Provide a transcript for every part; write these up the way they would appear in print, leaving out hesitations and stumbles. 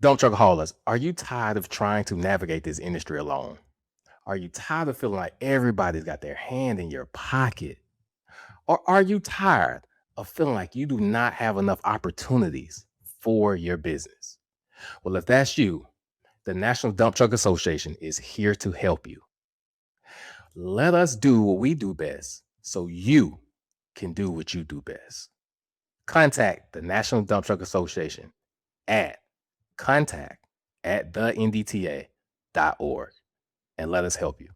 Dump truck haulers, are you tired of trying to navigate this industry alone? Are you tired of feeling like everybody's got their hand in your pocket? Or are you tired of feeling like you do not have enough opportunities for your business? Well, if that's you, the National Dump Truck Association is here to help you. Let us do what we do best so you can do what you do best. Contact the National Dump Truck Association at contact at the NDTA.org and let us help you.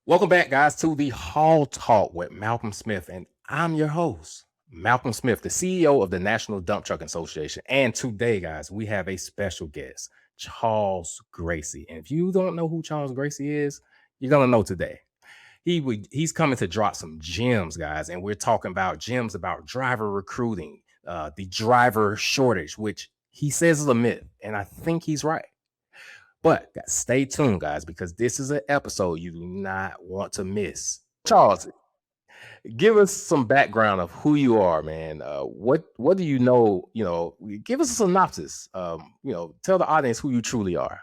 Welcome back, guys, to the Hall Talk with Malcolm Smith, and I'm your host, Malcolm Smith, the CEO of the National Dump Truck Association. And today, guys, we have a special guest, Charles Gracey. And if you don't know who Charles Gracey is, you're gonna know today. He's coming to drop some gems, guys, and we're talking about gems about driver recruiting, the driver shortage, which he says is a myth, and I think he's right. But stay tuned, guys, because this is an episode you do not want to miss. Charles, give us some background of who you are, man. What do you know? Give us a synopsis. Tell the audience who you truly are.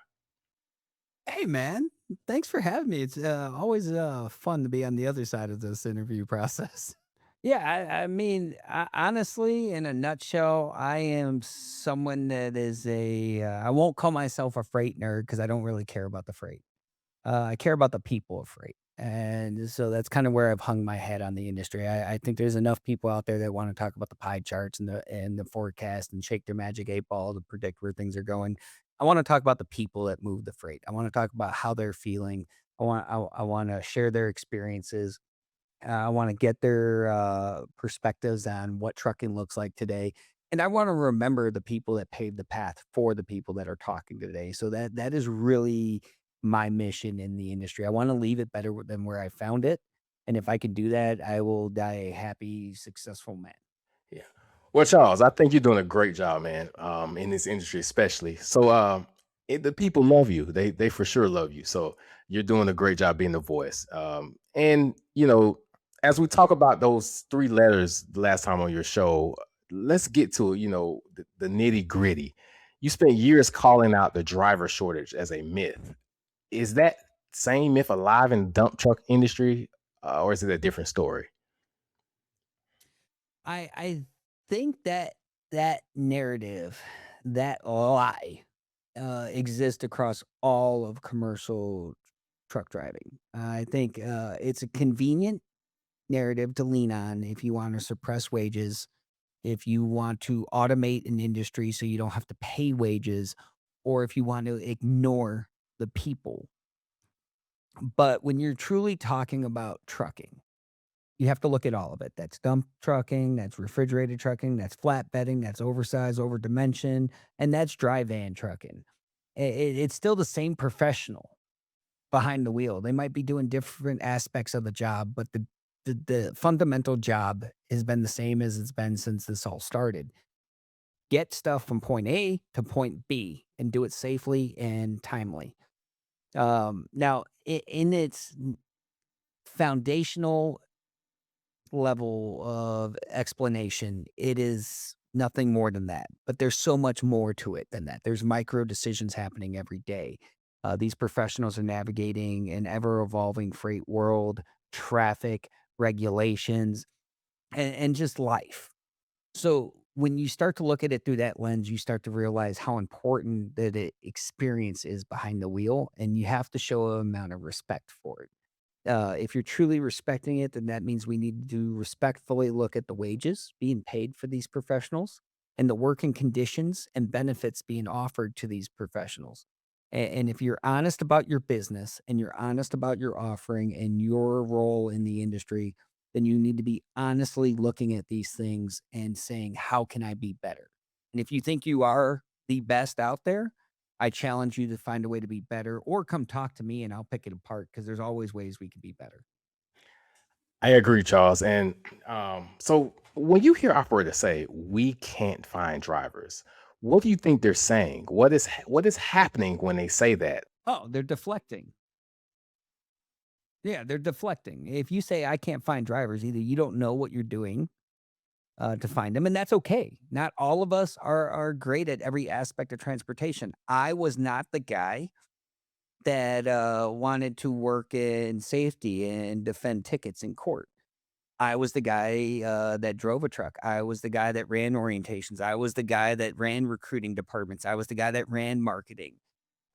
Hey, man. Thanks for having me. It's always fun to be on the other side of this interview process. Yeah, honestly, in a nutshell, I am someone that is I won't call myself a freight nerd because I don't really care about the freight. I care about the people of freight. And so that's kind of where I've hung my head on the industry. I think there's enough people out there that want to talk about the pie charts and the forecast and shake their magic 8 ball to predict where things are going. I want to talk about the people that move the freight. I want to talk about how they're feeling. I want to share their experiences. I want to get their perspectives on what trucking looks like today. And I want to remember the people that paved the path for the people that are talking today. So that is really my mission in the industry. I want to leave it better than where I found it. And if I can do that, I will die a happy, successful man. Yeah. Well, Charles, I think you're doing a great job, man. In this industry, especially. So, the people love you. They for sure love you. So you're doing a great job being the voice. And as we talk about those three letters the last time on your show, let's get to it. The nitty gritty. You spent years calling out the driver shortage as a myth. Is that same myth alive in the dump truck industry, or is it a different story? I think that that narrative, that lie, exists across all of commercial truck driving. I think it's a convenient narrative to lean on if you want to suppress wages, if you want to automate an industry so you don't have to pay wages, or if you want to ignore the people. But when you're truly talking about trucking, you have to look at all of it. That's dump trucking, that's refrigerated trucking, that's flatbedding, that's oversized, over dimension, and that's dry van trucking. It's still the same professional behind the wheel. They might be doing different aspects of the job, but the fundamental job has been the same as it's been since this all started. Get stuff from point A to point B and do it safely and timely. Now, in its foundational level of explanation, it is nothing more than that. But there's so much more to it than that. There's micro decisions happening every day. These professionals are navigating an ever evolving freight world, traffic, regulations, and just life. So when you start to look at it through that lens, you start to realize how important experience is behind the wheel, and you have to show an amount of respect for it. If you're truly respecting it, then that means we need to respectfully look at the wages being paid for these professionals and the working conditions and benefits being offered to these professionals. And if you're honest about your business and you're honest about your offering and your role in the industry, then you need to be honestly looking at these things and saying, how can I be better? And if you think you are the best out there, I challenge you to find a way to be better or come talk to me and I'll pick it apart because there's always ways we could be better. I agree, Charles. And so when you hear operators say we can't find drivers, What do you think they're saying? What is happening when they say that? Oh, they're deflecting. Yeah, they're deflecting. If you say, I can't find drivers, either you don't know what you're doing to find them, and that's okay. Not all of us are great at every aspect of transportation. I was not the guy that wanted to work in safety and defend tickets in court. I was the guy that drove a truck. I was the guy that ran orientations. I was the guy that ran recruiting departments. I was the guy that ran marketing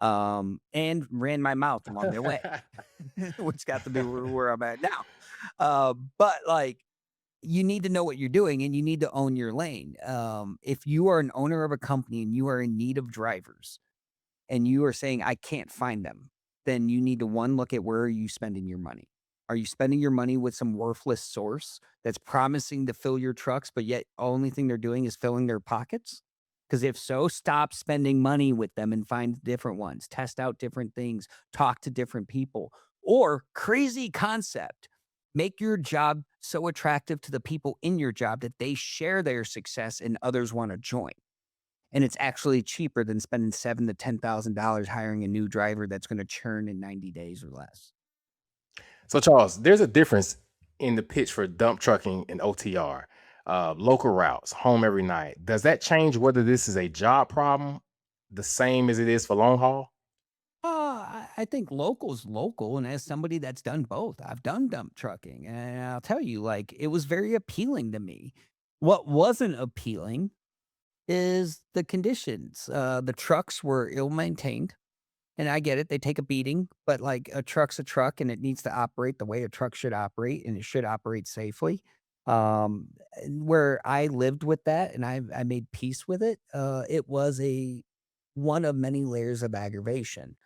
and ran my mouth along the way, which got to be where I'm at now. But like, you need to know what you're doing and you need to own your lane. If you are an owner of a company and you are in need of drivers and you are saying, I can't find them, then you need to one, look at where are you spending your money? Are you spending your money with some worthless source that's promising to fill your trucks, but yet only thing they're doing is filling their pockets? Because if so, stop spending money with them and find different ones, test out different things, talk to different people. Or crazy concept, make your job so attractive to the people in your job that they share their success and others want to join. And it's actually cheaper than spending seven to $10,000 hiring a new driver that's going to churn in 90 days or less. So, Charles, there's a difference in the pitch for dump trucking and OTR, local routes, home every night. Does that change whether this is a job problem the same as it is for long haul? I think local's local, and as somebody that's done both, I've done dump trucking, and I'll tell you, like, it was very appealing to me. What wasn't appealing is the conditions. The trucks were ill-maintained, and I get it, they take a beating, but, like, a truck's a truck, and it needs to operate the way a truck should operate, and it should operate safely. And where I lived with that, and I made peace with it, it was a one of many layers of aggravation.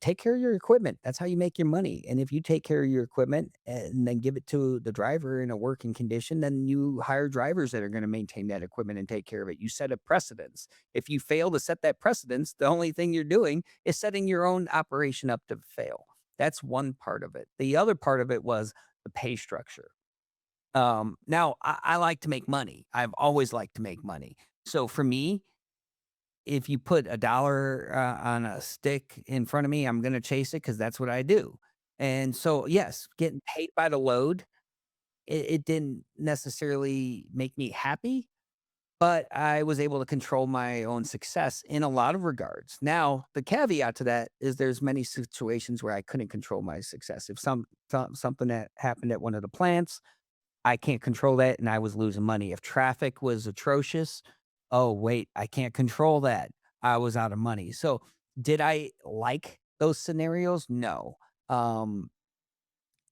Take care of your equipment. That's how you make your money. And if you take care of your equipment and then give it to the driver in a working condition, then you hire drivers that are going to maintain that equipment and take care of it. You set a precedence. If you fail to set that precedence, the only thing you're doing is setting your own operation up to fail. That's one part of it. The other part of it was the pay structure. Now, I like to make money. I've always liked to make money. So for me, if you put $1 on a stick in front of me, I'm gonna chase it because that's what I do. And so, yes, getting paid by the load, it didn't necessarily make me happy, but I was able to control my own success in a lot of regards. Now, the caveat to that is there's many situations where I couldn't control my success. If something that happened at one of the plants, I can't control that, and I was losing money. If traffic was atrocious, oh, wait, I can't control that. I was out of money. So, did I like those scenarios? No. Um,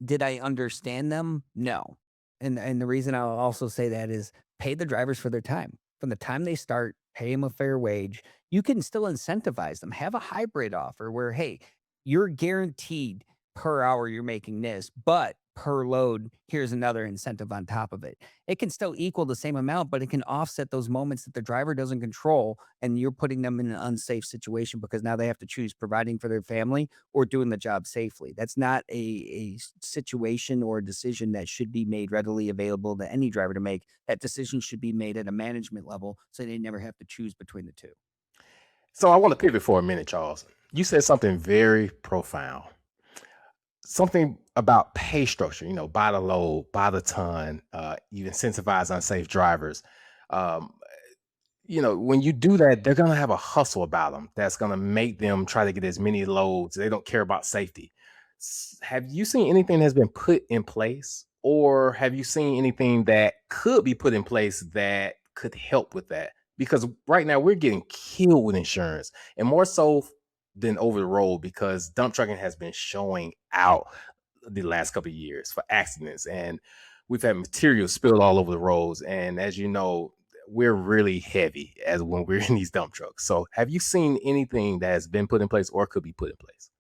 did I understand them? No. And the reason I'll also say that is pay the drivers for their time. From the time they start, pay them a fair wage. You can still incentivize them. Have a hybrid offer where, hey, you're guaranteed per hour you're making this, but per load, here's another incentive on top of it. It can still equal the same amount, but it can offset those moments that the driver doesn't control and you're putting them in an unsafe situation because now they have to choose providing for their family or doing the job safely. That's not a situation or a decision that should be made readily available to any driver to make. That decision should be made at a management level so they never have to choose between the two. So, I want to pivot for a minute, Charles. You said something very profound. Something about pay structure, by the load, by the ton, you incentivize unsafe drivers. Um, when you do that, they're going to have a hustle about them that's going to make them try to get as many loads. They don't care about safety. Have you seen anything that's been put in place, or have you seen anything that could be put in place that could help with that? Because right now we're getting killed with insurance, and more so than over the road because dump trucking has been showing out the last couple of years for accidents, and we've had material spilled all over the roads. And as you know, we're really heavy as when we're in these dump trucks. So, have you seen anything that has been put in place or could be put in place?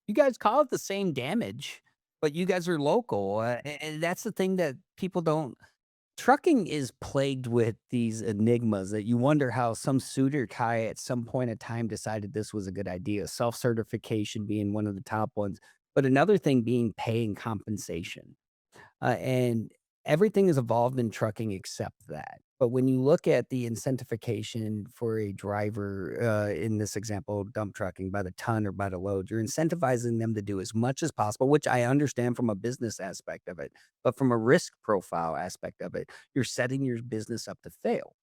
You guys call it the same damage, but you guys are local. And that's the thing that people don't. Trucking is plagued with these enigmas that you wonder how some suitor Kai at some point in time decided this was a good idea. Self certification being one of the top ones, but another thing being pay and compensation. And everything has evolved in trucking except that. But when you look at the incentivization for a driver, in this example, dump trucking by the ton or by the load, you're incentivizing them to do as much as possible, which I understand from a business aspect of it. But from a risk profile aspect of it, you're setting your business up to fail.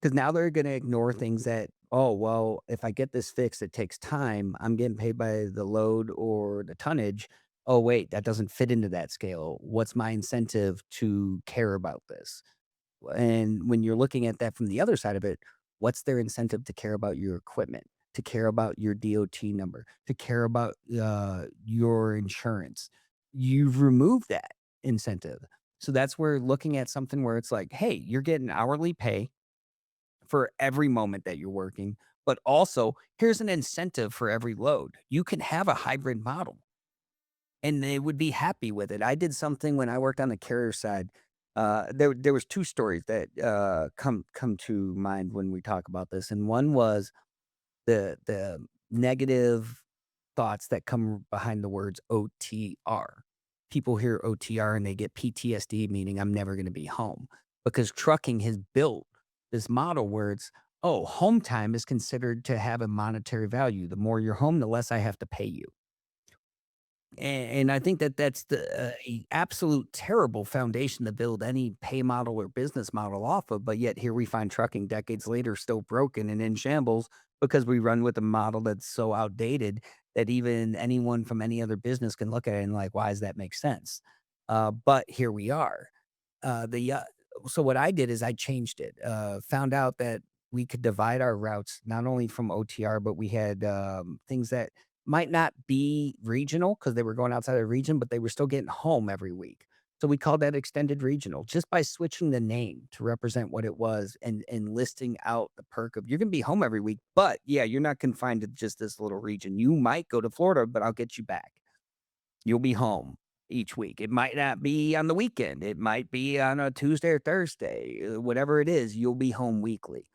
Because now they're going to ignore things that, oh, well, if I get this fixed, it takes time. I'm getting paid by the load or the tonnage. Oh, wait, that doesn't fit into that scale. What's my incentive to care about this? And when you're looking at that from the other side of it, what's their incentive to care about your equipment, to care about your DOT number, to care about your insurance? You've removed that incentive. So that's where looking at something where it's like, hey, you're getting hourly pay for every moment that you're working, but also here's an incentive for every load. You can have a hybrid model and they would be happy with it. I did something when I worked on the carrier side. There was 2 stories that, come to mind when we talk about this, and one was the negative thoughts that come behind the words OTR. People hear OTR and they get PTSD, meaning I'm never gonna be home, because trucking has built this model where it's, "Oh, home time is considered to have a monetary value. The more you're home, the less I have to pay you." And I think that that's a absolute terrible foundation to build any pay model or business model off of, but yet here we find trucking decades later still broken and in shambles because we run with a model that's so outdated that even anyone from any other business can look at it and like, why does that make sense? But here we are. The So what I did is I changed it. Found out that we could divide our routes not only from OTR, but we had things that might not be regional because they were going outside of the region, but they were still getting home every week. So we called that extended regional just by switching the name to represent what it was and listing out the perk of you're gonna be home every week, but yeah, you're not confined to just this little region. You might go to Florida, but I'll get you back. You'll be home each week. It might not be on the weekend. It might be on a Tuesday or Thursday. Whatever it is, you'll be home weekly.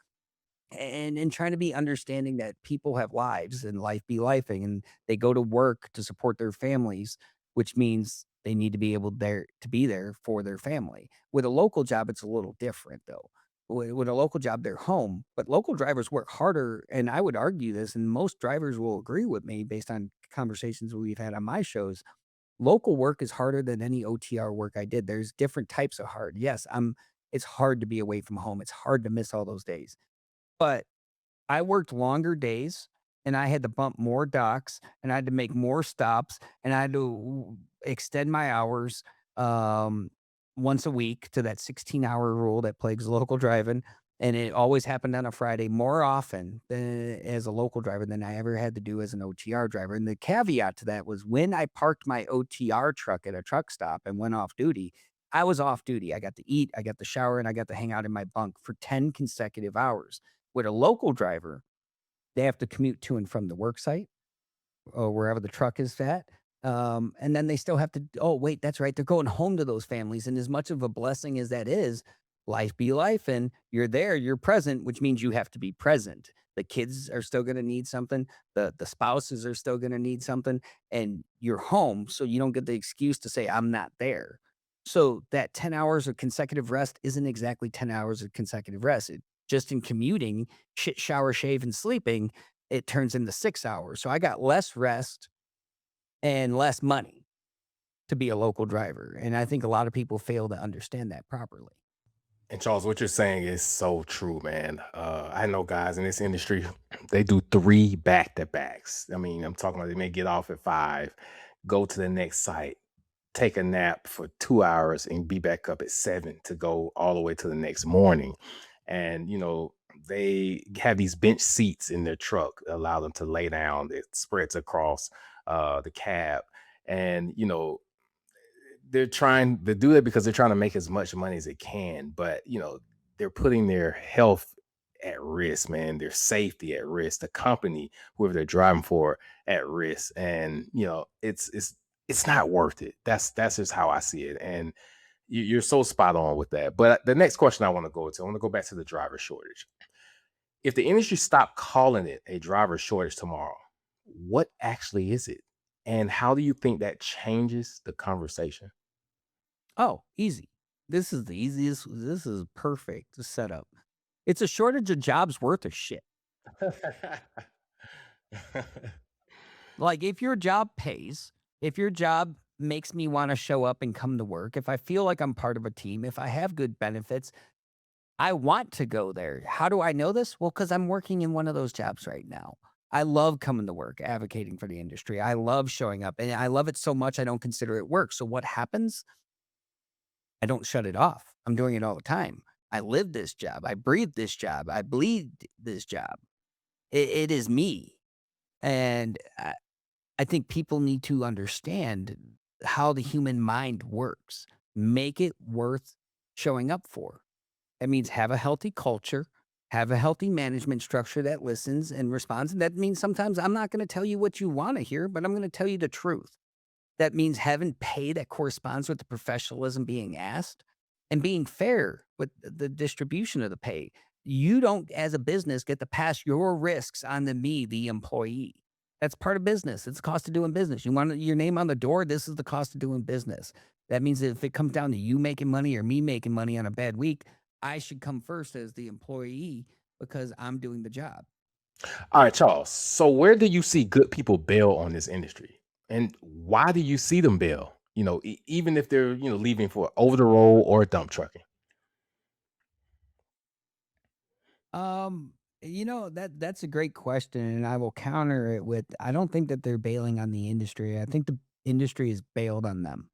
And trying to be understanding that people have lives and life be lifing and they go to work to support their families, which means they need to be able there to be there for their family. With a local job, it's a little different though. With a local job, they're home, but local drivers work harder. And I would argue this, and most drivers will agree with me based on conversations we've had on my shows. Local work is harder than any OTR work I did. There's different types of hard. Yes, it's hard to be away from home. It's hard to miss all those days. But I worked longer days and I had to bump more docks and I had to make more stops and I had to extend my hours um, once a week to that 16-hour rule that plagues local driving. And it always happened on a Friday more often than as a local driver than I ever had to do as an OTR driver. And the caveat to that was when I parked my OTR truck at a truck stop and went off duty, I was off duty. I got to eat, I got to shower, and I got to hang out in my bunk for 10 consecutive hours. With a local driver, they have to commute to and from the work site or wherever the truck is at. And then they still have to, oh, wait, that's right. They're going home to those families. And as much of a blessing as that is, life be life. And you're there, you're present, which means you have to be present. The kids are still going to need something. The spouses are still going to need something. And you're home. So you don't get the excuse to say, I'm not there. So that 10 hours of consecutive rest isn't exactly 10 hours of consecutive rest. Just in commuting, shit, shower, shave, and sleeping, it turns into 6 hours. So I got less rest and less money to be a local driver, and I think a lot of people fail to understand that properly. And Charles, what you're saying is so true, man. I know guys in this industry, they do 3 back-to-backs. I mean, I'm talking about they may get off at 5, go to the next site, take a nap for 2 hours, and be back up at 7 to go all the way to the next morning. And, they have these bench seats in their truck, allow them to lay down. It spreads across, the cab. And, they're trying to do that because they're trying to make as much money as they can, but they're putting their health at risk, man, their safety at risk, the company, whoever they're driving for, at risk. And it's not worth it. That's just how I see it. And you're so spot on with that. But the next question I want to go back to the driver shortage. If the industry stopped calling it a driver shortage tomorrow, what actually is it? And how do you think that changes the conversation? Oh, easy. This is the easiest. This is perfect setup. It's a shortage of jobs worth of shit. Like, if your job pays, if your job makes me wanna show up and come to work, if I feel like I'm part of a team, if I have good benefits, I want to go there. How do I know this? Well, because 'cause I'm working in one of those jobs right now. I love coming to work, advocating for the industry. I love showing up, and I love it so much I don't consider it work. So what happens? I don't shut it off. I'm doing it all the time. I live this job. I breathe this job. I bleed this job. It is me. And I think people need to understand how the human mind works. Make it worth showing up for. That means have a healthy culture, have a healthy management structure that listens and responds. And that means sometimes I'm not going to tell you what you want to hear, but I'm going to tell you the truth. That means having pay that corresponds with the professionalism being asked and being fair with the distribution of the pay. You don't, as a business, get to pass your risks on to me, the employee. That's part of business. It's the cost of doing business. You want your name on the door. This is the cost of doing business. That means that if it comes down to you making money or me making money on a bad week, I should come first as the employee because I'm doing the job. All right, Charles. So where do you see good people bail on this industry? And why do you see them bail? Even if they're, leaving for over the road or dump trucking. That's a great question, and I will counter it with I don't think that they're bailing on the industry. I think the industry is bailed on them.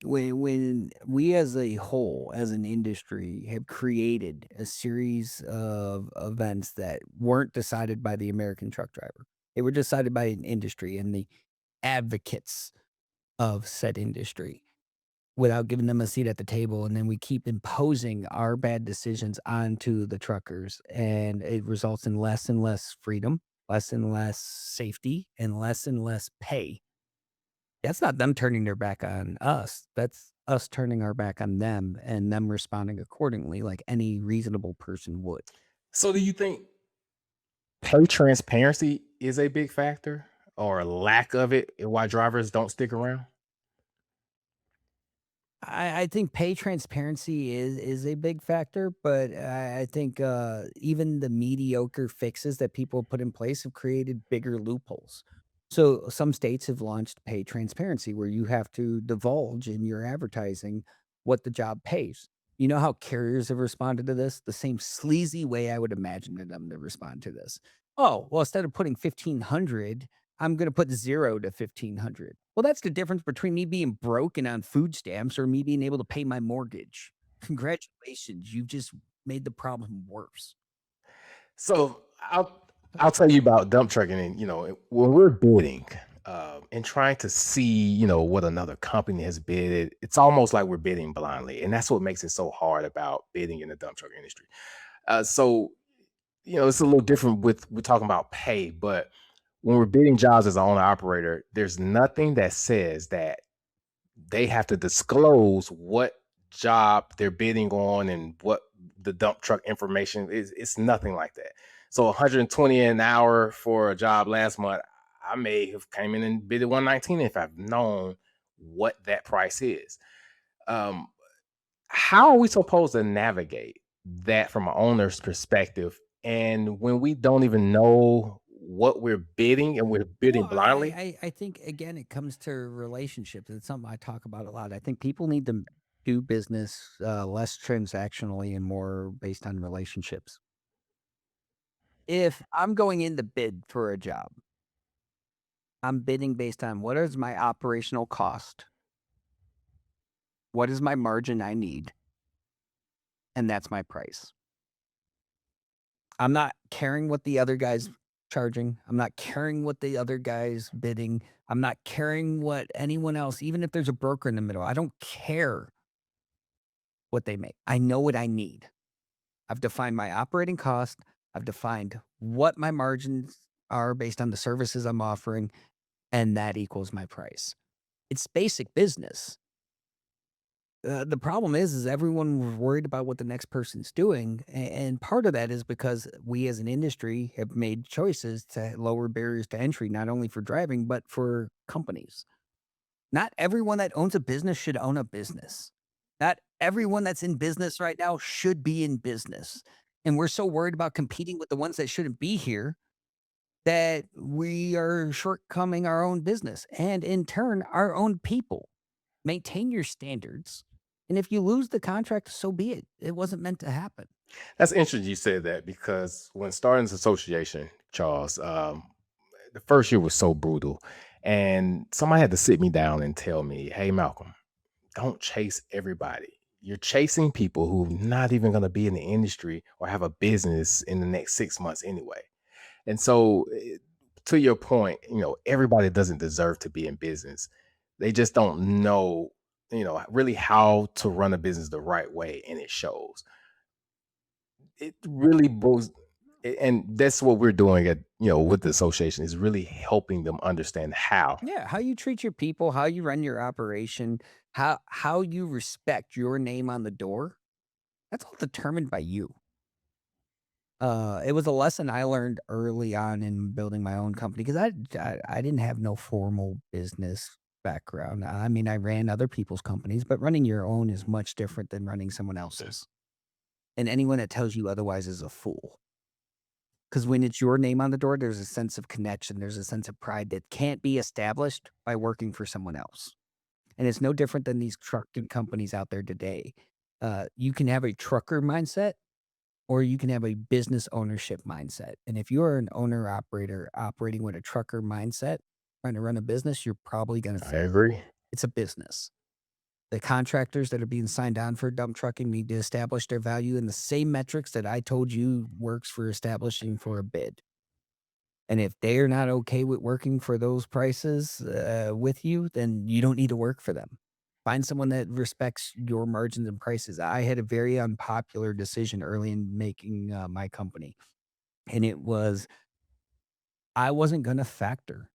When we as a whole, as an industry, have created a series of events that weren't decided by the American truck driver. They were decided by an industry and the advocates of said industry without giving them a seat at the table, and then we keep imposing our bad decisions onto the truckers, and it results in less and less freedom, less and less safety, and less pay. That's not them turning their back on us. That's us turning our back on them and them responding accordingly like any reasonable person would. So do you think pay transparency is a big factor or a lack of it and why drivers don't stick around? I think pay transparency is a big factor, but I think even the mediocre fixes that people put in place have created bigger loopholes. So some states have launched pay transparency where you have to divulge in your advertising what the job pays. You know how carriers have responded to this? The same sleazy way I would imagine them to respond to this. Oh, well, instead of putting 1500, I'm gonna put 0 to 1,500. Well, that's the difference between me being broke and on food stamps or me being able to pay my mortgage. Congratulations, you just made the problem worse. So I'll tell you about dump trucking, and when we're bidding and trying to see what another company has bid, it's almost like we're bidding blindly, and that's what makes it so hard about bidding in the dump truck industry. So it's a little different with we're talking about pay, but when we're bidding jobs as an owner operator, there's nothing that says that they have to disclose what job they're bidding on and what the dump truck information is. It's nothing like that. So 120 an hour for a job last month, I may have came in and bid at 119 if I've known what that price is. Um, how are we supposed to navigate that from an owner's perspective? And when we don't even know what we're bidding and we're Well, bidding blindly? I think again it comes to relationships. It's something I talk about a lot. I think people need to do business less transactionally and more based on relationships. If I'm going in to bid for a job, I'm bidding based on what is my operational cost, what is my margin I need, and that's my price. I'm not caring what the other guy's charging. I'm not caring what the other guy's bidding. I'm not caring what anyone else, even if there's a broker in the middle. I don't care what they make. I know what I need. I've defined my operating cost. I've defined what my margins are based on the services I'm offering, and that equals my price. It's basic business. The problem is everyone was worried about what the next person's doing, and part of that is because we as an industry have made choices to lower barriers to entry, not only for driving but for companies. Not everyone that owns a business should own a business. Not everyone that's in business right now should be in business. And we're so worried about competing with the ones that shouldn't be here that we are shortcoming our own business and in turn our own people. Maintain your standards. And if you lose the contract, so be it. It wasn't meant to happen. That's interesting you said that because when starting this association, Charles, the first year was so brutal. And somebody had to sit me down and tell me, hey, Malcolm, don't chase everybody. You're chasing people who are not even going to be in the industry or have a business in the next 6 months anyway. And so, to your point, everybody doesn't deserve to be in business. They just don't know, really how to run a business the right way, and it shows. It really boils, and that's what we're doing at with the association is really helping them understand how. Yeah, how you treat your people, how you run your operation, how you respect your name on the door, that's all determined by you. It was a lesson I learned early on in building my own company because I didn't have no formal business background. I mean, I ran other people's companies, but running your own is much different than running someone else's. And anyone that tells you otherwise is a fool. Because when it's your name on the door, there's a sense of connection. There's a sense of pride that can't be established by working for someone else. And it's no different than these trucking companies out there today. You can have a trucker mindset or you can have a business ownership mindset. And if you're an owner operator operating with a trucker mindset, trying to run a business, you're probably going to I fail. agree. It's a business. The contractors that are being signed on for dump trucking need to establish their value in the same metrics that I told you works for establishing for a bid. And if they're not okay with working for those prices with you, then you don't need to work for them. Find someone that respects your margins and prices. I had a very unpopular decision early in making my company, and it was I wasn't going to factor.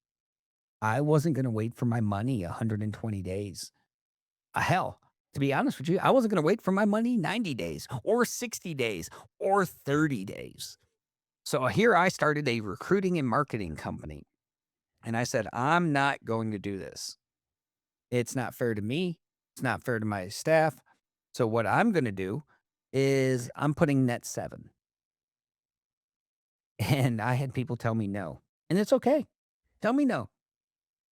I wasn't going to wait for my money 120 days. Hell, to be honest with you, I wasn't going to wait for my money 90 days or 60 days or 30 days. So here I started a recruiting and marketing company. And I said, I'm not going to do this. It's not fair to me. It's not fair to my staff. So what I'm going to do is I'm putting net 7. And I had people tell me no. And it's okay. Tell me no.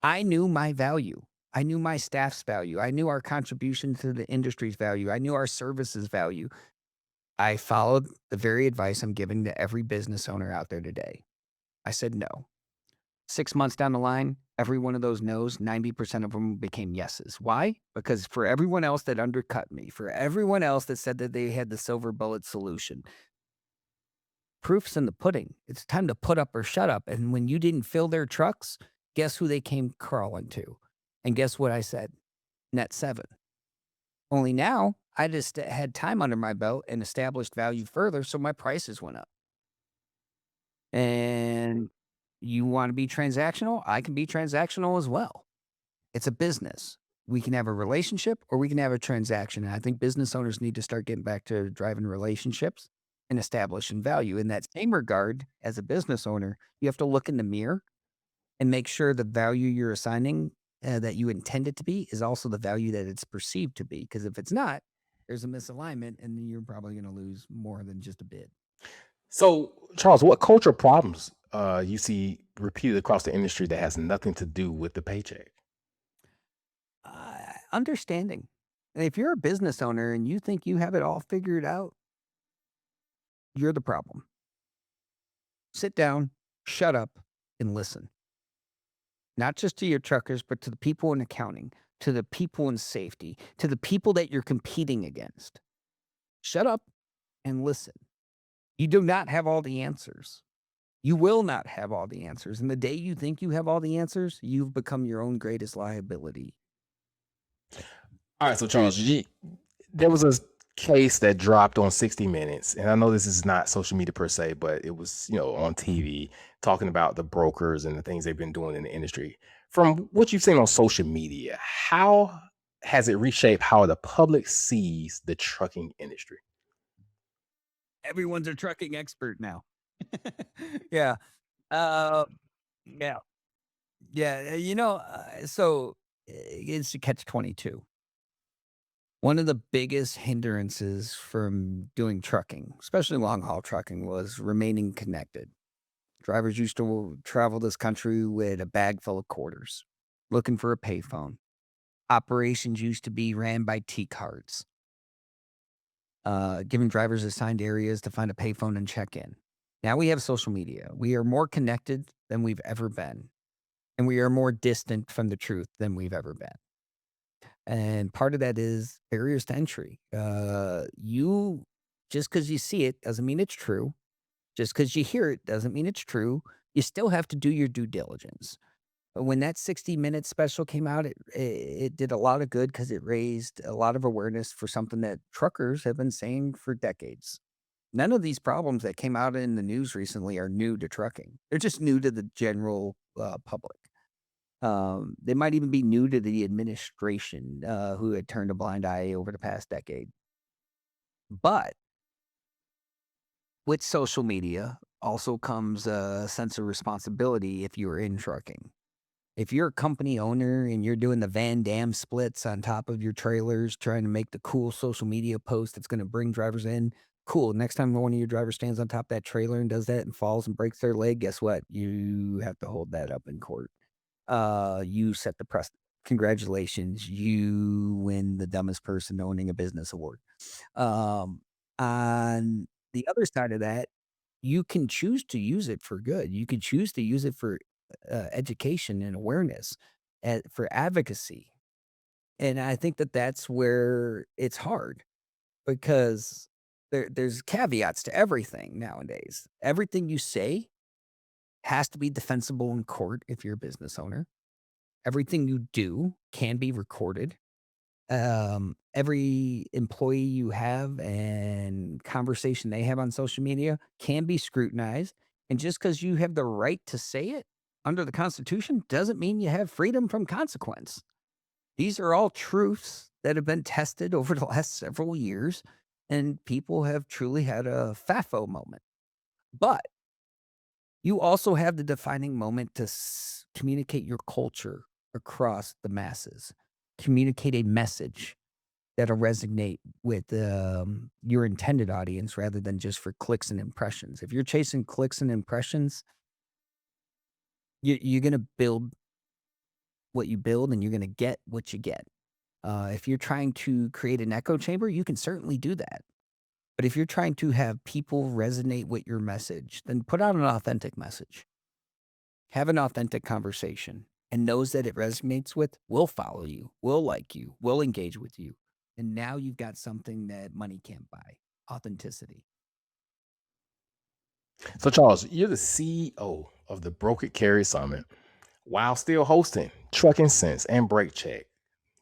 I knew my value. I knew my staff's value. I knew our contribution to the industry's value. I knew our services value. I followed the very advice I'm giving to every business owner out there today. I said no. 6 months down the line, every one of those no's, 90% of them became yeses. Why? Because for everyone else that undercut me, for everyone else that said that they had the silver bullet solution, proof's in the pudding. It's time to put up or shut up. And when you didn't fill their trucks, guess who they came crawling to? And guess what I said? Net 7. Only now I just had time under my belt and established value further, so my prices went up. And you want to be transactional? I can be transactional as well. It's a business. We can have a relationship or we can have a transaction. And I think business owners need to start getting back to driving relationships and establishing value. In that same regard, as a business owner, you have to look in the mirror and make sure the value you're assigning that you intend it to be is also the value that it's perceived to be. Because if it's not, there's a misalignment and then you're probably going to lose more than just a bid. So, Charles, what cultural problems you see repeated across the industry that has nothing to do with the paycheck? Understanding. And if you're a business owner and you think you have it all figured out, you're the problem. Sit down, shut up, and listen. Not just to your truckers, but to the people in accounting, to the people in safety, to the people that you're competing against. Shut up and listen. You do not have all the answers. You will not have all the answers. And the day you think you have all the answers, you've become your own greatest liability. All right, so Charles, there was a case that dropped on 60 Minutes, and I know this is not social media per se, but it was, on TV talking about the brokers and the things they've been doing in the industry. From what you've seen on social media, how has it reshaped how the public sees the trucking industry? Everyone's a trucking expert now. Yeah. Uh, yeah. Yeah. So it's a catch 22. One of the biggest hindrances from doing trucking, especially long haul trucking, was remaining connected. Drivers used to travel this country with a bag full of quarters, looking for a payphone. Operations used to be ran by T cards, giving drivers assigned areas to find a payphone and check in. Now we have social media. We are more connected than we've ever been, and we are more distant from the truth than we've ever been. And part of that is barriers to entry. You just because you see it doesn't mean it's true. Just because you hear it doesn't mean it's true. You still have to do your due diligence. When that 60-minute special came out, it did a lot of good because it raised a lot of awareness for something that truckers have been saying for decades. None of these problems that came out in the news recently are new to trucking. They're just new to the general public. They might even be new to the administration, who had turned a blind eye over the past decade. But with social media also comes a sense of responsibility if you're in trucking. If you're a company owner and you're doing the Van Dam splits on top of your trailers, trying to make the cool social media post that's going to bring drivers in, cool. Next time one of your drivers stands on top of that trailer and does that and falls and breaks their leg, guess what? You have to hold that up in court. You set the precedent. Congratulations, you win the dumbest person owning a business award. Um, on the other side of that, you can choose to use it for good. You can choose to use it for education and awareness, for advocacy. And I think that that's where it's hard because there's caveats to everything nowadays. Everything you say has to be defensible in court if you're a business owner. Everything you do can be recorded. Every employee you have and conversation they have on social media can be scrutinized. And just because you have the right to say it under the Constitution doesn't mean you have freedom from consequence. These are all truths that have been tested over the last several years, and people have truly had a FAFO moment. But you also have the defining moment to communicate your culture across the masses, communicate a message that'll resonate with your intended audience rather than just for clicks and impressions. If you're chasing clicks and impressions, you're going to build what you build and you're going to get what you get. If you're trying to create an echo chamber, you can certainly do that. But if you're trying to have people resonate with your message, then put out an authentic message. Have an authentic conversation. And those that it resonates with will follow you, will like you, will engage with you. And now you've got something that money can't buy, authenticity. So, Charles, you're the CEO of the Broker Carry Summit while still hosting Trucking Sense and Brake Check.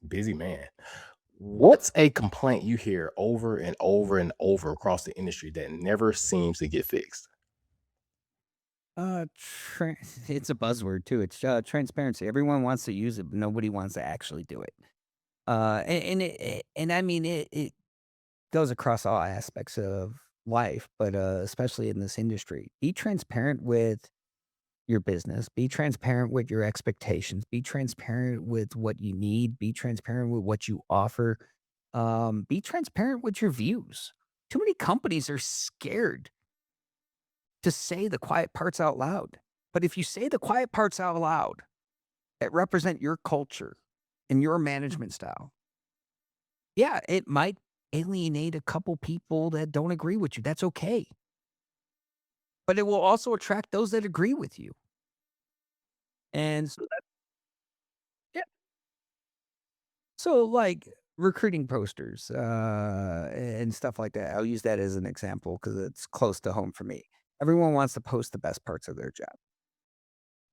Busy man. What's a complaint you hear over and over and over across the industry that never seems to get fixed? It's a buzzword too. It's transparency. Everyone wants to use it, but nobody wants to actually do it. And I mean it goes across all aspects of life, but especially in this industry. Be transparent with your business. Be transparent with your expectations. Be transparent with what you need. Be transparent with what you offer. Be transparent with your views. Too many companies are scared to say the quiet parts out loud. But if you say the quiet parts out loud that represent your culture and your management style, yeah, it might alienate a couple people that don't agree with you. That's okay. But it will also attract those that agree with you. And so yeah. So like recruiting posters and stuff like that. I'll use that as an example because it's close to home for me. Everyone wants to post the best parts of their job.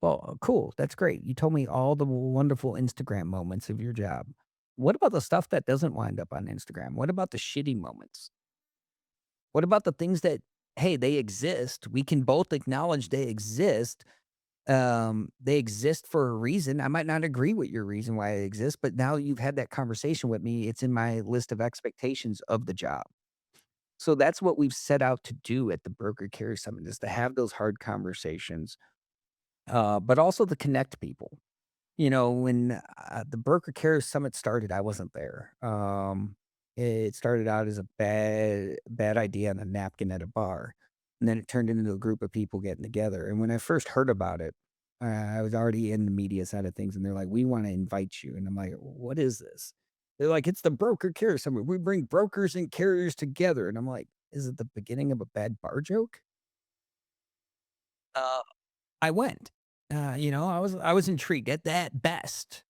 Well, cool. That's great. You told me all the wonderful Instagram moments of your job. What about the stuff that doesn't wind up on Instagram? What about the shitty moments? What about the things that, hey, they exist? We can both acknowledge they exist. They exist for a reason. I might not agree with your reason why it exists, but now you've had that conversation with me. It's in my list of expectations of the job. So that's what we've set out to do at the Broker Carry Summit is to have those hard conversations, but also to connect people. You know, when the Broker Care Summit started, I wasn't there. It started out as a bad idea on a napkin at a bar, and then it turned into a group of people getting together, and when I first heard about it, I was already in the media side of things, and they're like, "We wanna invite you," and I'm like, "What is this?" They're like, "It's the broker carrier summit. We bring brokers and carriers together," and I'm like, "Is it the beginning of a bad bar joke?" Uh, I went. I was intrigued. At that best,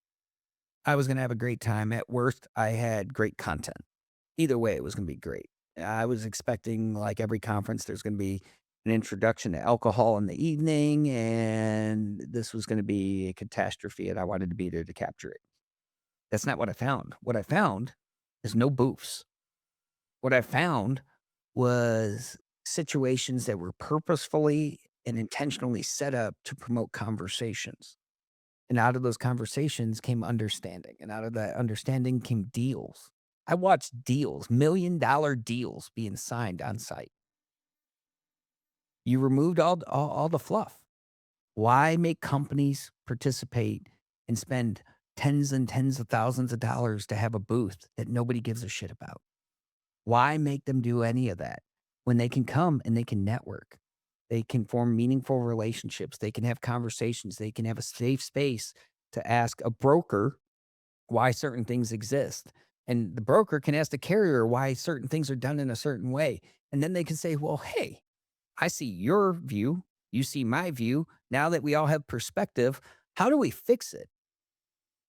I was gonna have a great time. At worst, I had great content. Either way, it was gonna be great. I was expecting, like every conference, there's gonna be an introduction to alcohol in the evening, and this was gonna be a catastrophe, and I wanted to be there to capture it. That's not what I found. What I found is no booths. What I found was situations that were purposefully and intentionally set up to promote conversations. And out of those conversations came understanding, and out of that understanding came deals. I watched deals, $1,000,000 deals being signed on site. You removed all the fluff. Why make companies participate and spend tens and tens of thousands of dollars to have a booth that nobody gives a shit about? Why make them do any of that when they can come and they can network? They can form meaningful relationships. They can have conversations. They can have a safe space to ask a broker why certain things exist. And the broker can ask the carrier why certain things are done in a certain way. And then they can say, well, hey, I see your view. You see my view. Now that we all have perspective, how do we fix it?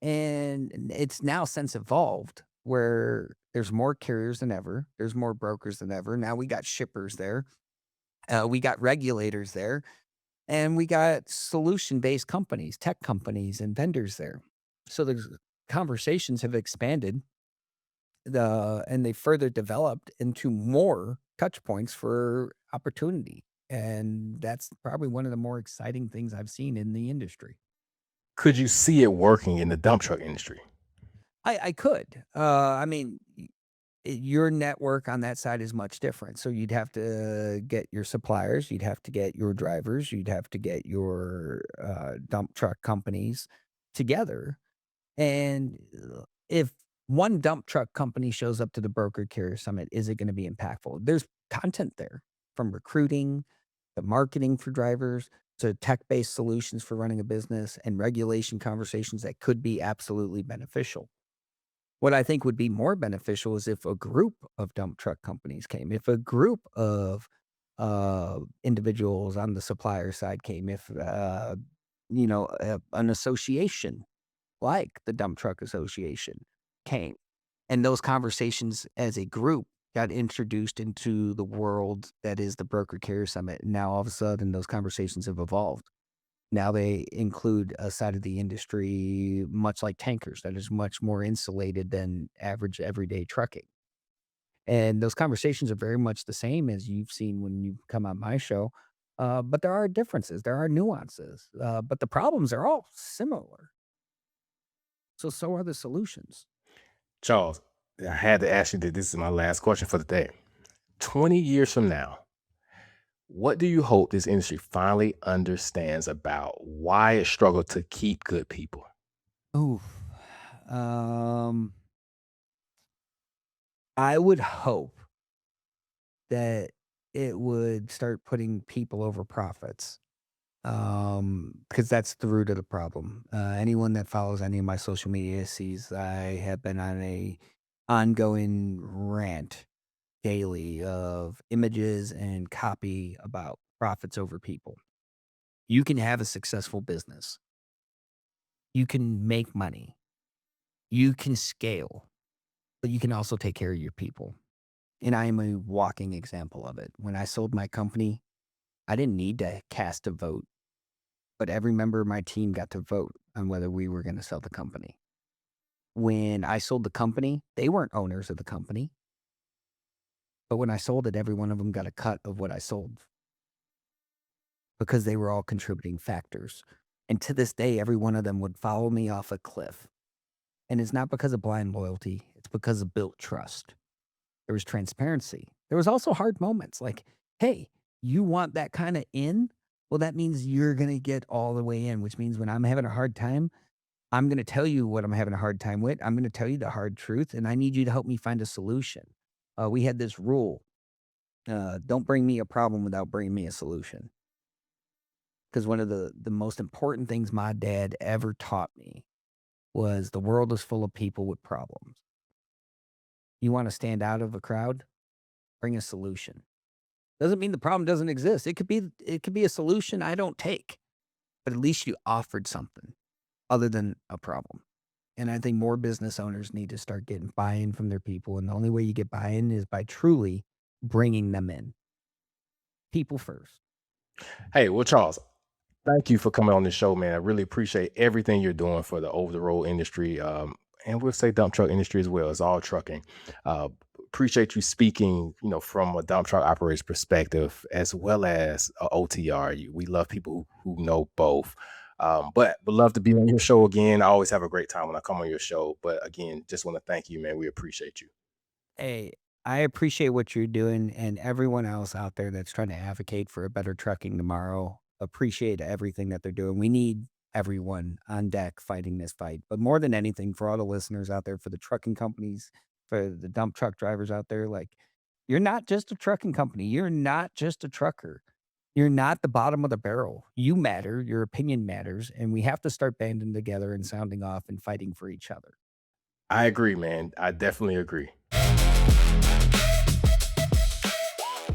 And it's now since evolved where there's more carriers than ever. There's more brokers than ever. Now we got shippers there. We got regulators there. And we got solution-based companies, tech companies, and vendors there. So the conversations have expanded, and they further developed into more touch points for opportunity. And that's probably one of the more exciting things I've seen in the industry. Could you see it working in the dump truck industry? I could. I mean, your network on that side is much different. So you'd have to get your suppliers, you'd have to get your drivers, you'd have to get your dump truck companies together. And if one dump truck company shows up to the broker carrier summit, is it going to be impactful? There's content there from recruiting to marketing for drivers to tech based solutions for running a business and regulation conversations that could be absolutely beneficial. What I think would be more beneficial is if a group of dump truck companies came, if a group of individuals on the supplier side came, if an association like the Dump Truck Association came, and those conversations as a group got introduced into the world that is the Broker Carrier Summit. Now all of a sudden, those conversations have evolved. Now they include a side of the industry, much like tankers, that is much more insulated than average everyday trucking. And those conversations are very much the same as you've seen when you come on my show. But there are differences, there are nuances, but the problems are all similar. So are the solutions. Charles, I had to ask you that this is my last question for the day. 20 years from now, what do you hope this industry finally understands about why it struggled to keep good people? Oof. Um, I would hope that it would start putting people over profits. Because that's the root of the problem. Anyone that follows any of my social media sees I have been on a ongoing rant daily of images and copy about profits over people. You can have a successful business. You can make money. You can scale, but you can also take care of your people. And I am a walking example of it. When I sold my company, I didn't need to cast a vote, but every member of my team got to vote on whether we were going to sell the company. When I sold the company, they weren't owners of the company, but when I sold it, every one of them got a cut of what I sold because they were all contributing factors. And to this day, every one of them would follow me off a cliff. And it's not because of blind loyalty, it's because of built trust. There was transparency. There was also hard moments like, "Hey, you want that kinda in? Well, that means you're gonna get all the way in," which means when I'm having a hard time, I'm going to tell you what I'm having a hard time with. I'm going to tell you the hard truth, and I need you to help me find a solution. We had this rule: don't bring me a problem without bringing me a solution. Because one of the most important things my dad ever taught me was the world is full of people with problems. You want to stand out of a crowd? Bring a solution. Doesn't mean the problem doesn't exist. It could be a solution I don't take, but at least you offered something other than a problem. And I think more business owners need to start getting buy-in from their people, and the only way you get buy-in is by truly bringing them in. People first. Hey, well, Charles, thank you for coming on the show, man. I really appreciate everything you're doing for the over the road industry. And we'll say dump truck industry as well. It's all trucking. Uh, Appreciate you speaking, from a dump truck operator's perspective as well as a OTR. We love people who know both. But would love to be on your show again. I always have a great time when I come on your show. But again, just want to thank you, man. We appreciate you. Hey, I appreciate what you're doing, and everyone else out there that's trying to advocate for a better trucking tomorrow. Appreciate everything that they're doing. We need everyone on deck fighting this fight. But more than anything, for all the listeners out there, for the trucking companies, for the dump truck drivers out there, like, you're not just a trucking company. You're not just a trucker. You're not the bottom of the barrel. You matter. Your opinion matters. And we have to start banding together and sounding off and fighting for each other. I agree, man. I definitely agree.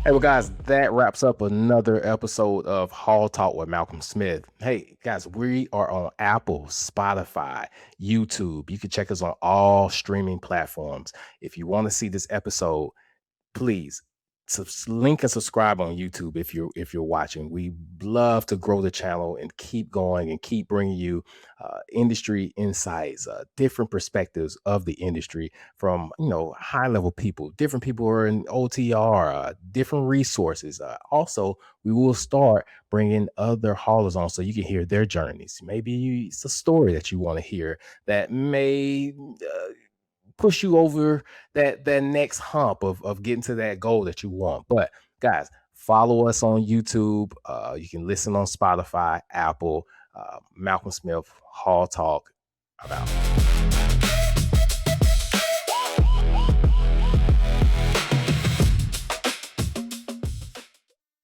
Hey, well, guys, that wraps up another episode of Hall Talk with Malcolm Smith. Hey, guys, we are on Apple, Spotify, YouTube. You can check us on all streaming platforms. If you want to see this episode, please link and subscribe on YouTube if you're watching. We love to grow the channel and keep going and keep bringing you industry insights, different perspectives of the industry from high level people, different people who are in OTR, different resources. Also, we will start bringing other haulers on so you can hear their journeys. Maybe it's a story that you want to hear that may push you over that next hump of getting to that goal that you want. But guys, follow us on YouTube. You can listen on Spotify, Apple. Malcolm Smith, Hall Talk. I'm out.